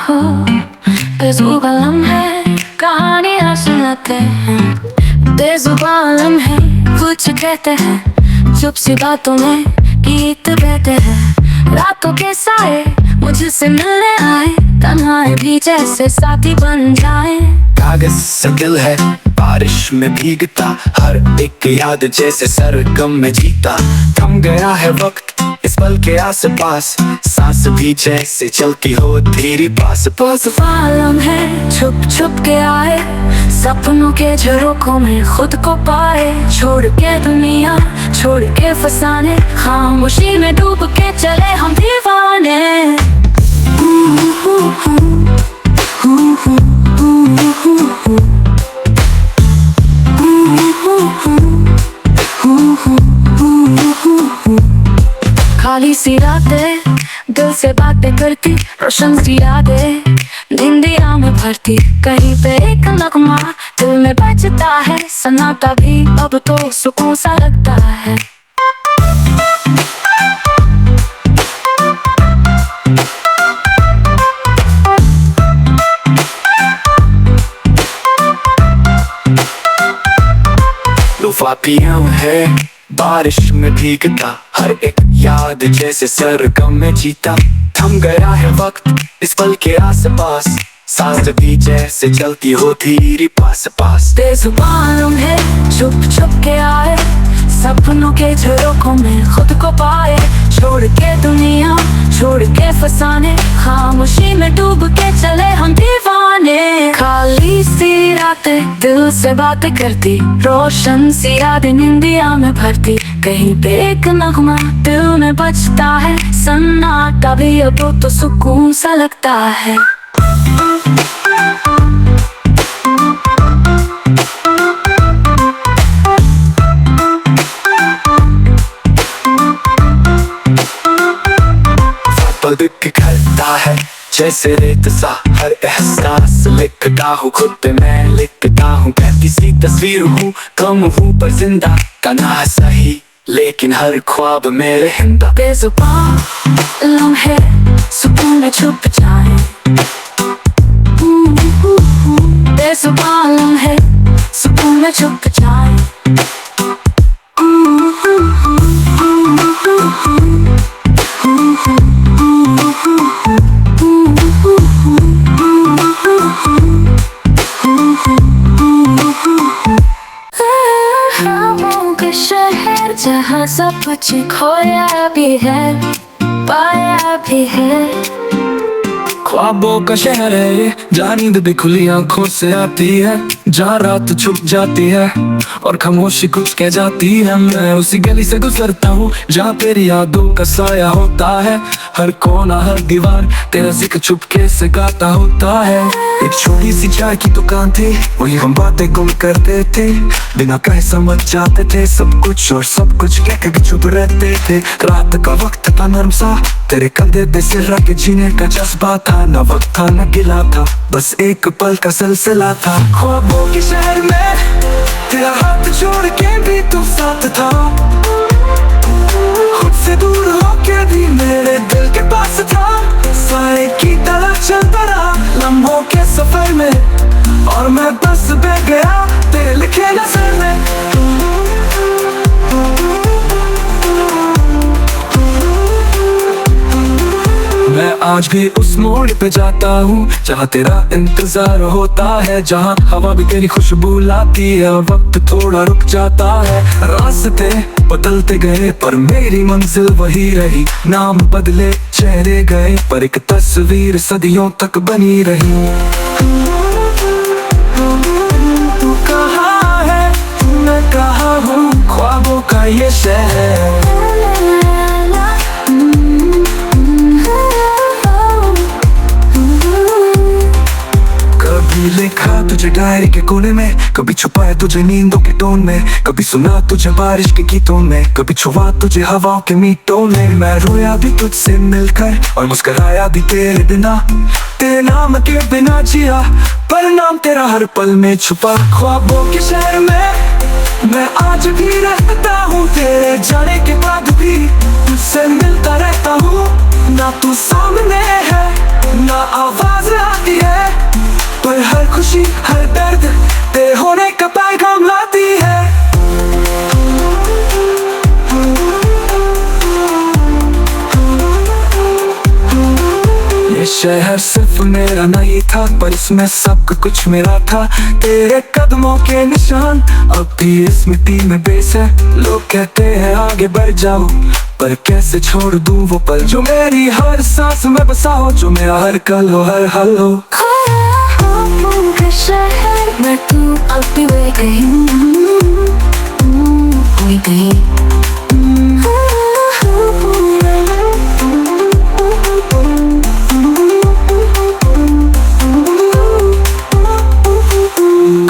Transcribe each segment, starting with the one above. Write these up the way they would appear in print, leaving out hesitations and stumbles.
हो बेजुबां लम्हे कहानियाँ सुनाते हैं। बेजुबां लम्हे कुछ कहते हैं, चुप सी बातों में गीत बहते हैं। रातों के साए मुझसे मिलने आए, तन्हाई भी जैसे साथी बन जाए। कागज से दिल है बारिश में भीगता, हर एक याद जैसे सरगम में जीता। थम गया है वक्त इस पल के आस पास, सांस भी जैसे चलती हो धीरे पास पास। आलम है छुप छुप के आए, सपनों के झरोखों में खुद को पाए। छोड़ के दुनिया छोड़ के फसाने, खामोशी में डूब के चले हम दीवाने। खाली सी रातें दिल से बातें करती, रोशन सी यादें निंदिया में भरती। कहीं पे एक नगमा दिल में बजता है, सन्नाटा भी अब तो सुकून सा लगता है। लुफापियाँ है बारिश में भीगता, हर एक याद जैसे सरगम में जीता। थम गया है वक्त इस पल के आस पास, सांस भी जैसे चलती हो धीरे पास पास। बेजुबां है छुप छुप के आए, सपनों के झरोखों में खुद को पाए। छोड़ के दुनिया छोड़ के फसाने, खामोशी में डूब के चले हम दीवाने। खाली सी रातें दिल से बातें करती, रोशन सी यादें निंदिया में भरती। कहीं पे एक नगमा दिल में बजता है, सन्नाटा भी अब तो सुकून सा लगता है। बिखरता है जैसे रेत सा, हर एहसास लिखता हूँ खुद पे मैं लिखता हूँ। कहती सी तस्वीर हूँ, कम हूँ पर जिंदा, कना सही लेकिन हर ख्वाब मेरे हिंदा। बेजुबां लम्हे सुकून में छुप जाए, बेजुबां लम्हे सुकून में छुप जाए। शहर जहाँ सब कुछ खोया भी है पाया भी है। ख्वाबों का शहर है ये, जहाँ नींद भी खुली आंखों से आती है। जहाँ रात छुप जाती है और खामोशी कुछ कह जाती है। मैं उसी गली से गुजरता हूँ जहाँ तेरी यादों का साया होता है। हर कोना हर दीवार तेरा जिक्र चुपके से गाता होता है। एक छोटी सी चाय की दुकान थी, वही हम बातें गुम करते थे। बिना कहे समझ जाते थे सब कुछ, और सब कुछ कह के चुप रहते थे। रात का वक्त था नर्म सा, तेरे कंधे पे सिर रख के जीने का जज्बा था। न वक्त था न गिला था, बस एक पल का सिलसिला था। ख्वाबों के शहर में तेरा हाथ छोड़ के भी तू साथ था। खुद से दूर होके भी मेरे दिल के पास था। साए की तरह चलता रहा लम्हों के सफर में, और मैं बस बह गया तेरे लिखे नजर में। मैं आज भी उस मोड़ पे जाता हूँ जहाँ तेरा इंतजार होता है। जहाँ हवा भी तेरी खुशबू लाती है और वक्त थोड़ा रुक जाता है। रास्ते बदलते गए पर मेरी मंजिल वही रही। नाम बदले चेहरे गए पर एक तस्वीर सदियों तक बनी रही। तू कहाँ है मैं कहाँ हूँ, ख्वाबों का ये शहर। लिखा तुझे डायरी के कोने में, कभी छुपाया तुझे नींदों के टोन में। कभी सुना तुझे बारिश के गीतों में, कभी छुआ तुझे हवाओं के मीठों में। मैं रोया भी तुझसे मिलकर और मुस्कुराया भी तेरे बिना। तेरे नाम के बिना जिया पर नाम तेरा हर पल में छुपा। ख्वाबों के शहर में मैं आज भी रहता हूँ, तेरे जाने के बाद भी तुझसे मिलता रहता हूँ। ना तू सामने है ना आवाज शहर सिर्फ मेरा नहीं था, पर इसमें सब कुछ मेरा था। तेरे कदमों के निशान अब भी इस मिट्टी में बेस है। लोग कहते हैं आगे बढ़ जाओ, पर कैसे छोड़ दूं वो पल जो मेरी हर सांस में बसा हो, जो मेरा हर कल हो, हर हल हो। ख्वाबों के शहर में तू अब भी हुई गई, हुई गई।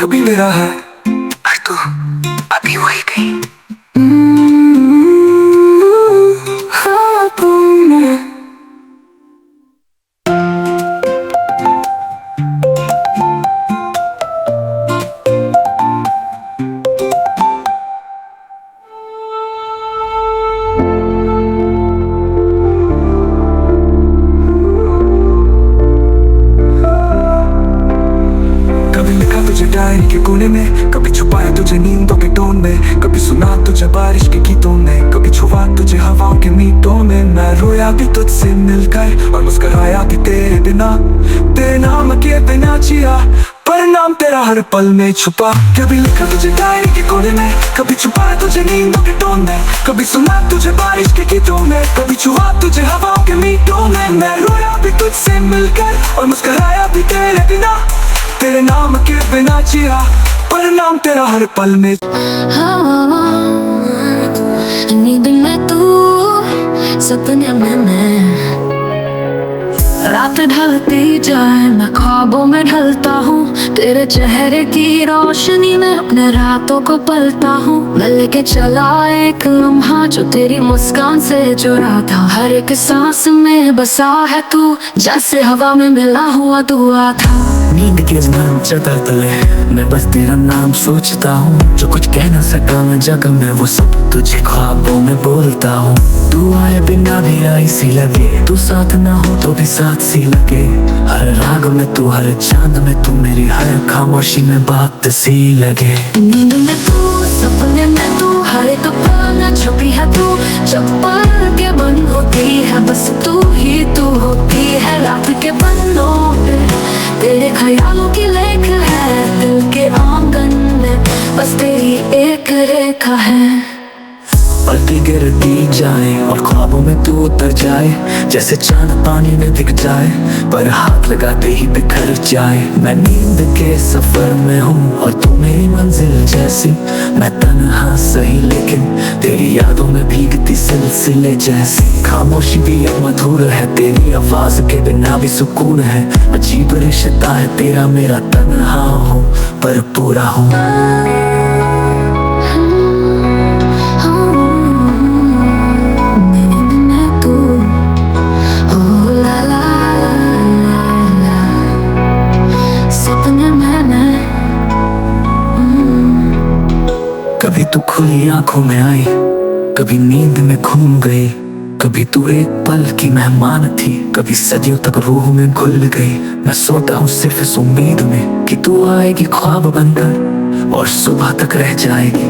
कभी मेरा है पर तू अभी वही गई। डायरी के कोने में, कभी छुपाया तुझे नींदों के टोन में, कभी सुना तुझे बारिश के गीतों में, कभी छुआ तुझे हवाओं के मीटों में। मैं रोया भी तुझसे मिलकर और मुस्कुराया भी तेरे बिना, तेरे नाम के बिना जिया, पर नाम तेरा हर पल में छुपा। कभी लिखा तुझे डायरी के कोने में, कभी छुपाया तुझे नींदों के टोन में, कभी सुना तुझे बारिश के गीतों में, कभी छुआ तुझे हवाओं के मीटों में। मैं रोया भी तुझसे मिलकर और मुस्कुराया भी तेरे बिना, तेरे नाम के बिना जिया, पर नाम तेरा हर पल में। नींद में तू, सपने में मैं, रात ढलती जाए मैं ख्वाबों में ढलता हूँ। तेरे चेहरे की रोशनी में अपने रातों को पलता हूँ। मैं लेके चला एक लम्हा जो तेरी मुस्कान से जुड़ा था। हर एक सांस में बसा है तू, जैसे हवा में मिला हुआ दुआ था। नींद के नाम चदर तले मैं बस तेरा नाम सोचता हूँ, जो कुछ कह न सका मैं जग में वो सब तुझे ख्वाबों में बोलता हूँ। तू आए बिना भी आई सी लगे, तू साथ ना हो तो भी साथ सी लगे। हर राग में तू, हर चांद में तू, मेरी हर खामोशी में बात सी लगे। नींद में तू, सपने में तू, हर एक पल में छुपी है तू। जब पल के बंद होती है बस तू ही तू होती है। रात के पन्नों पे तेरे ख्यालों की लेख है, दिल के आंगन में बस तेरी एक रेखा है। पलटी गिरती जाए और ख्वाबों में तू उतर जाए, जैसे चांद पानी में दिख जाए, पर हाथ लगाते ही बिखर जाए। मैं नींद के सफर में हूँ और तू मेरी मंजिल जैसी। मैं तन्हा सही लेकिन तेरी यादों में भीगती सिलसिले जैसी। खामोशी भी अब मधुर है, तेरी आवाज के बिना भी सुकून है। अजीब रिश्ता है तेरा मेरा, तन्हा हूँ पर पूरा हूँ। कभी तू खुली आंखों में आई, कभी नींद में घूम गई, कभी तू एक पल की मेहमान थी, कभी सदियों तक रूह में घुल गई। मैं सोता हूँ सिर्फ इस उम्मीद में कि तू आएगी ख्वाब बनकर और सुबह तक रह जाएगी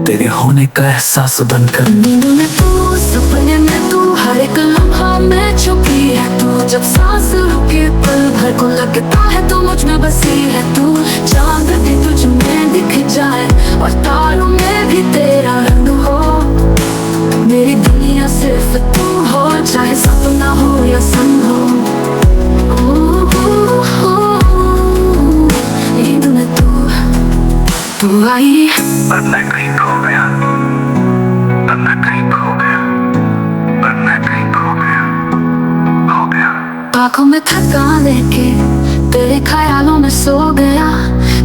तेरे होने का एहसास बनकर। नींद में तू, सपने में तू, हर एक लम्हा में छुपी है तू। जब सांस रुके पल भर को लगता है तो मुझ में बसी है तू। चांद भी तुझ में दिख जाए और तारों में भी तेरा रंग हो। मेरी दुनिया सिर्फ तू हो, चाहे सपना हो या संग हो। नींद में तू आई, पर मैं कहीं खो गया, पर मैं कहीं खो गया, पर मैं कहीं खो गया, खो गया। आँखों में थकान लेके तेरे ख्यालों में सो गया।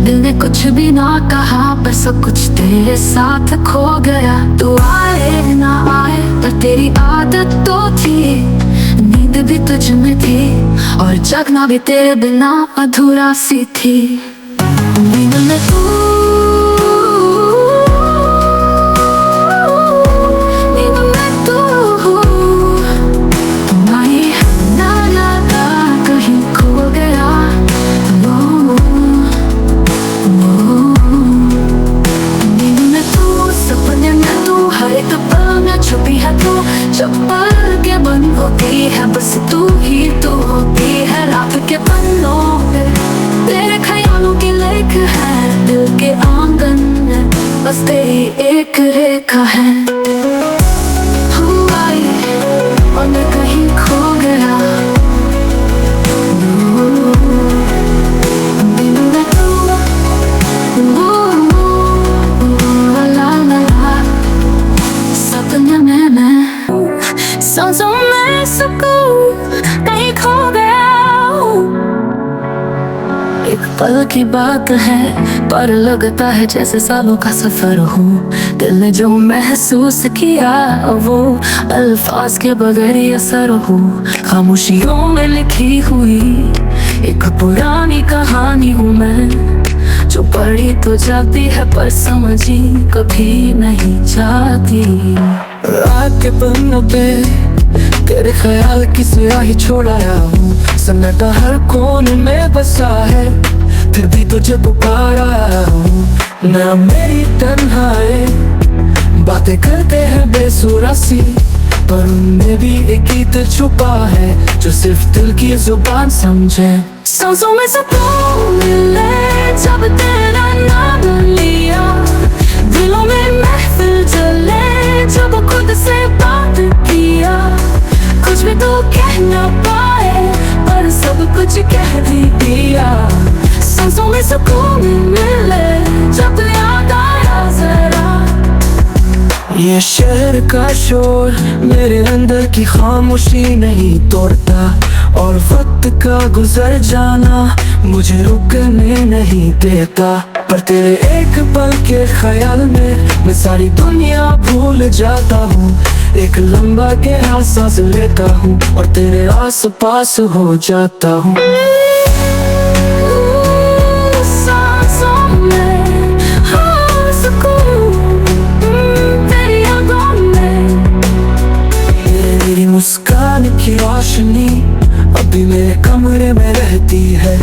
दिल ने कुछ भी ना कहा पर सब कुछ तेरे साथ खो गया। तू आए ना आए पर तेरी आदत तो थी, नींद भी तुझ में थी और जगना भी तेरे बिना अधूरा सी थी। नींद में तू, जब पल के बंद होती है बस तू ही तू होती बस तेरी एक रेखा है। हुआ ये और मैं कहीं खो गया, सपने में मैं सांसों में सुकून कहीं खो गया। एक पल की बात है पर लगता है जैसे सालों का सफर हो। दिल ने जो महसूस किया वो अल्फाज के बगैर ही असर हो। खामोशियों में लिखी हुई एक पुरानी कहानी हूँ मैं, जो पढ़ी तो जाती है पर समझी कभी नहीं जाती। रात के पन्नों पे तेरे ख्याल की स्याही छोड़ाया हूँ। सन्नाटा हर कोने में बसा है, फिर भी तुझे पुकारा हूँ। ना मेरी तन्हाई बातें करते हैं बेसुरा सी, पर उनमें भी एक गीत छुपा है जो सिर्फ दिल की जुबान समझे। सांसों में सुकून मिले जब तेरा नाम लिया, दिलों में महफिल चले जब खुद से बात किया। कुछ भी तो कह ना पाए पर सब कुछ कह भी दिया। सांसों में सुकून मिले जब याद आया जरा। ये शहर का शोर मेरे अंदर की खामोशी नहीं तोड़ता, और वक्त का गुजर जाना मुझे रुकने नहीं देता। पर तेरे एक पल के ख्याल में मैं सारी दुनिया भूल जाता हूँ। एक लंबा गहरा सांस लेता हूँ और तेरे आस पास हो जाता हूँ। मुस्कान की रोशनी अभी मेरे कमरे में रहती है।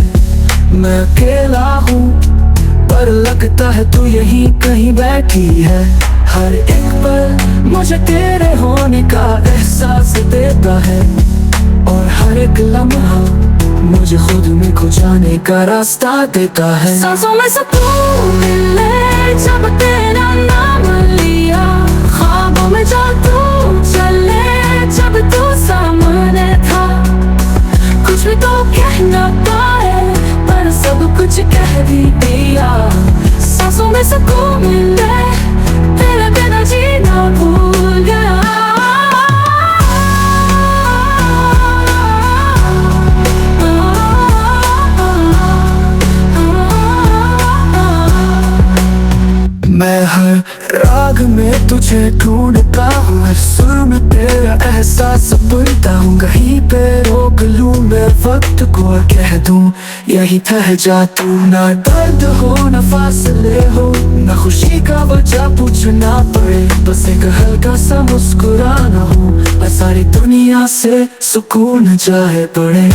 मैं अकेला हूँ पर लगता है तू यहीं कहीं बैठी है। हर एक पल मुझे तेरे होने का एहसास देता है, और हर एक लम्हा मुझे खुद में खो जाने का रास्ता देता है। सांसों में सुकून मिले जब तेरा नाम लिया, ख्वाबों में जादू चले जब तू सामने था। कुछ भी तो कह ना पाए पर सब कुछ कह भी दिया। सांसों में सुकून मिले तेरे बिना जीना भूल गया। मैं हर राग में तुझे ढूंढता हूँ, हर सुर में तेरा एहसास भूलता हूँ। कहीं पे रोक लूँ मैं वक्त को और कह दूँ यही ठहर जा तू। ना दर्द हो ना फासले हो, ना खुशी का वजह पूछना पड़े, बस एक हल्का सा मुस्कुराना हो और सारी दुनिया से सुकून जाए पड़े।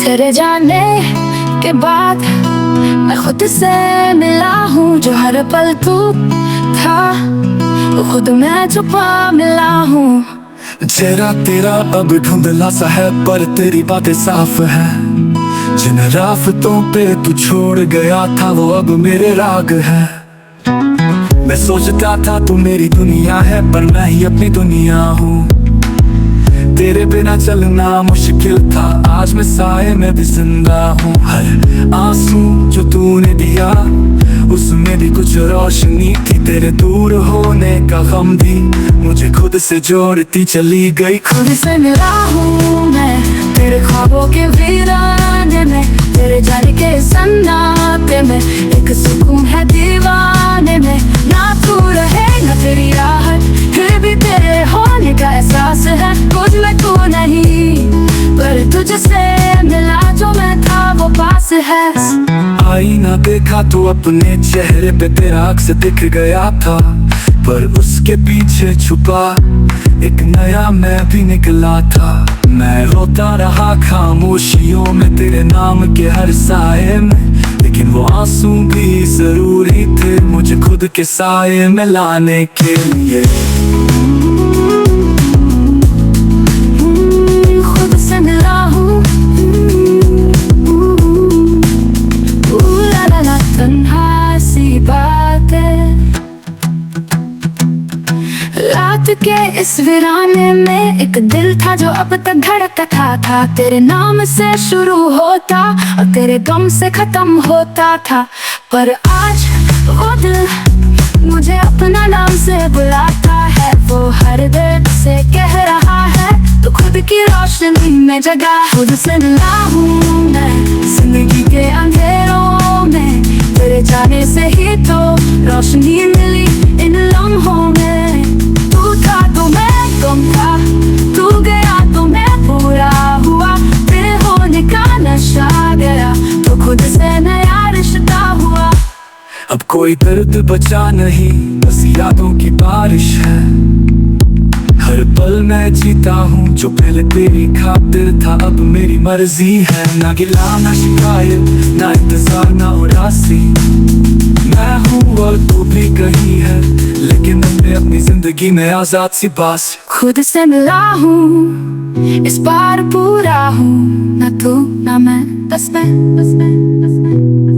तेरे जाने के बाद मैं खुद से मिला हूँ, जो हर पल तू था वो खुद में छुपा मिला हूँ। चेहरा तेरा अब धुंधला सा है पर तेरी बातें साफ है। जिन रास्तों पे तू छोड़ गया था वो अब मेरे राग है। मैं सोचता था तू मेरी दुनिया है पर मैं ही अपनी दुनिया हूँ। तेरे बिना चलना मुश्किल था, आज मैं साए में भी जिंदा हूँ। हर आंसू जो तूने दिया उसमें भी कुछ रोशनी थी। तेरे दूर होने का गम भी मुझे खुद से जोड़ती चली गई। खुद से मिला हूँ मैं तेरे ख्वाबों के वीराने में, तेरे जाने के सन्नाटे में एक सुकून है दीवाने में। ना तू रहे ना तेरी राहत, फिर भी तेरे होने का एहसास है। कुछ में तू नहीं पर तुझसे मिला जो मैं था वो पास है। आईना देखा तो अपने चेहरे पे तेरा अक्स दिख गया था। पर उसके पीछे छुपा एक नया मैं भी निकला था। मैं रोता रहा खामोशियों में तेरे नाम के हर साए में, लेकिन वो आंसू भी जरूरी थे मुझे खुद के साए में लाने के लिए। खुद से मिला हूँ, ला ला तन्हा सी बात है। रात के इस वीराने में एक दिल था जो अब तक धड़कता था। तेरे नाम से शुरू होता और तेरे गम से खत्म होता था। पर आज वो दिल मुझे अपना नाम से बुलाता है। वो हर दर्द से कह रहा है तो खुद की रोशनी में जगा। खुद से मिला हूँ मैं जिंदगी के अंधेरों में, तेरे जाने से ही तो रोशनी मिली इन लम्हों में। तू था तो मैं गुम था, तू गया तो मैं पूरा हुआ। तेरे होने का नशा गया तो खुद से नया रिश्ता हुआ। अब कोई दर्द बचा नहीं, बस यादों की बारिश है। हर पल मैं जीता हूँ जो पहले तेरी खातिर था अब मेरी मर्जी है। ना गिला ना शिकायत ना इंतजार ना उदासी, मैं हूँ और तू भी कहीं है, लेकिन मैं अपनी जिंदगी में आजाद सी बास। खुद से मिला हूँ इस बार पूरा हूँ, ना तू ना मैं, बस मैं, बस मैं, बस मैं।